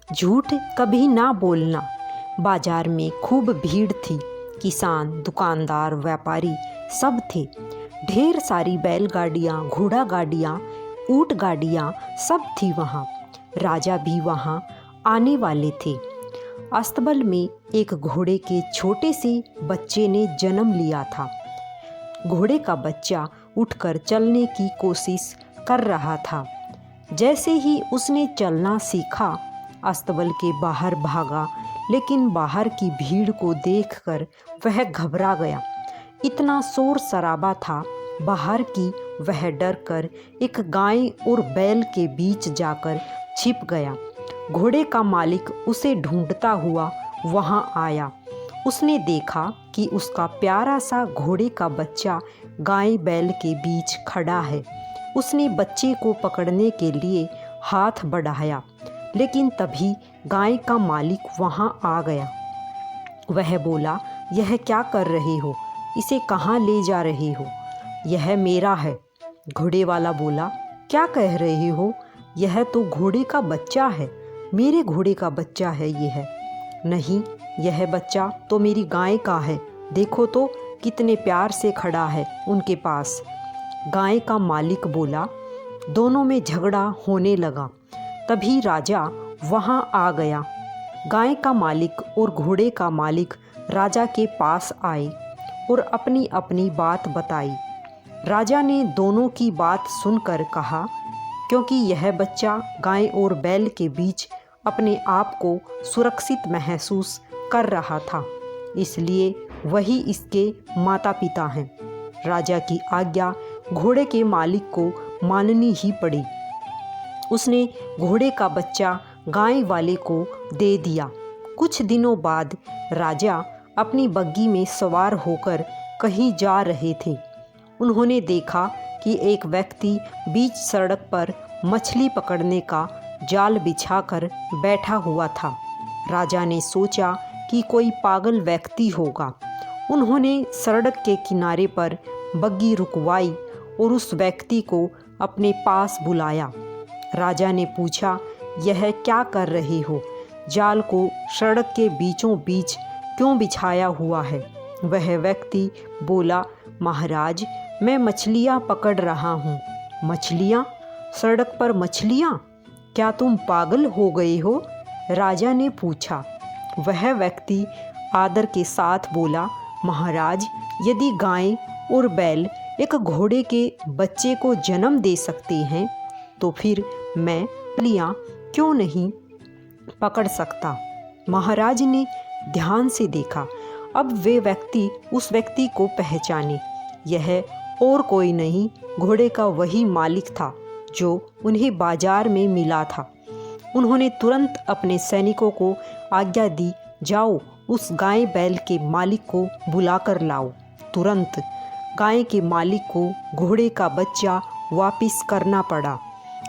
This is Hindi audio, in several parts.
झूठ कभी ना बोलना। बाजार में खूब भीड़ थी। किसान, दुकानदार, व्यापारी सब थे। ढेर सारी बैलगाड़ियाँ, घोड़ा गाड़ियाँ, ऊँट गाड़ियाँ सब थी वहाँ। राजा भी वहाँ आने वाले थे। अस्तबल में एक घोड़े के छोटे से बच्चे ने जन्म लिया था। घोड़े का बच्चा उठकर चलने की कोशिश कर रहा था। जैसे ही उसने चलना सीखा, अस्तबल के बाहर भागा, लेकिन बाहर की भीड़ को देखकर वह घबरा गया। इतना शोर शराबा था बाहर की वह डर कर एक गाय और बैल के बीच जाकर छिप गया। घोड़े का मालिक उसे ढूंढता हुआ वहां आया। उसने देखा कि उसका प्यारा सा घोड़े का बच्चा गाय बैल के बीच खड़ा है। उसने बच्चे को पकड़ने के लिए हाथ बढ़ाया, लेकिन तभी गाय का मालिक वहां आ गया। वह बोला, यह क्या कर रहे हो? इसे कहाँ ले जा रहे हो? यह मेरा है। घोड़े वाला बोला, क्या कह रहे हो? यह तो घोड़े का बच्चा है। मेरे घोड़े का बच्चा है यह। नहीं, यह बच्चा तो मेरी गाय का है। देखो तो कितने प्यार से खड़ा है उनके पास। गाय का मालिक बोला। दोनों में झगड़ा होने लगा। तभी राजा वहां आ गया। गाय का मालिक और घोड़े का मालिक राजा के पास आए और अपनी अपनी बात बताई। राजा ने दोनों की बात सुनकर कहा, क्योंकि यह बच्चा गाय और बैल के बीच अपने आप को सुरक्षित महसूस कर रहा था, इसलिए वही इसके माता पिता हैं। राजा की आज्ञा घोड़े के मालिक को माननी ही पड़ी। उसने घोड़े का बच्चा गाय वाले को दे दिया। कुछ दिनों बाद राजा अपनी बग्गी में सवार होकर कहीं जा रहे थे। उन्होंने देखा कि एक व्यक्ति बीच सड़क पर मछली पकड़ने का जाल बिछाकर बैठा हुआ था। राजा ने सोचा कि कोई पागल व्यक्ति होगा। उन्होंने सड़क के किनारे पर बग्गी रुकवाई और उस व्यक्ति को अपने पास बुलाया। राजा ने पूछा, यह क्या कर रहे हो? जाल को सड़क के बीचों बीच क्यों बिछाया हुआ है? वह व्यक्ति बोला, महाराज, मैं मछलियाँ पकड़ रहा हूँ। मछलियाँ? सड़क पर मछलियाँ? क्या तुम पागल हो गए हो? राजा ने पूछा। वह व्यक्ति आदर के साथ बोला, महाराज, यदि गाय और बैल एक घोड़े के बच्चे को जन्म दे सकते हैं, तो फिर मैं मछलियाँ क्यों नहीं पकड़ सकता? महाराज ने ध्यान से देखा। अब वे व्यक्ति उस व्यक्ति को पहचाने। यह और कोई नहीं, घोड़े का वही मालिक था जो उन्हें बाजार में मिला था। उन्होंने तुरंत अपने सैनिकों को आज्ञा दी, जाओ उस गाय बैल के मालिक को बुला कर लाओ। तुरंत गाय के मालिक को घोड़े का बच्चा वापस करना पड़ा।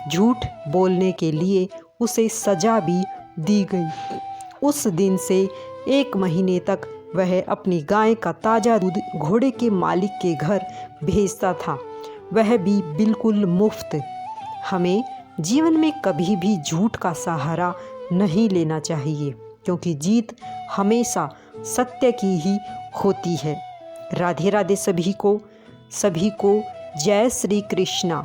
झूठ बोलने के लिए उसे सजा भी दी गई। उस दिन से 1 महीने तक वह अपनी गाय का ताज़ा दूध घोड़े के मालिक के घर भेजता था, वह भी बिल्कुल मुफ्त। हमें जीवन में कभी भी झूठ का सहारा नहीं लेना चाहिए, क्योंकि जीत हमेशा सत्य की ही होती है। राधे राधे सभी को। जय श्री कृष्णा।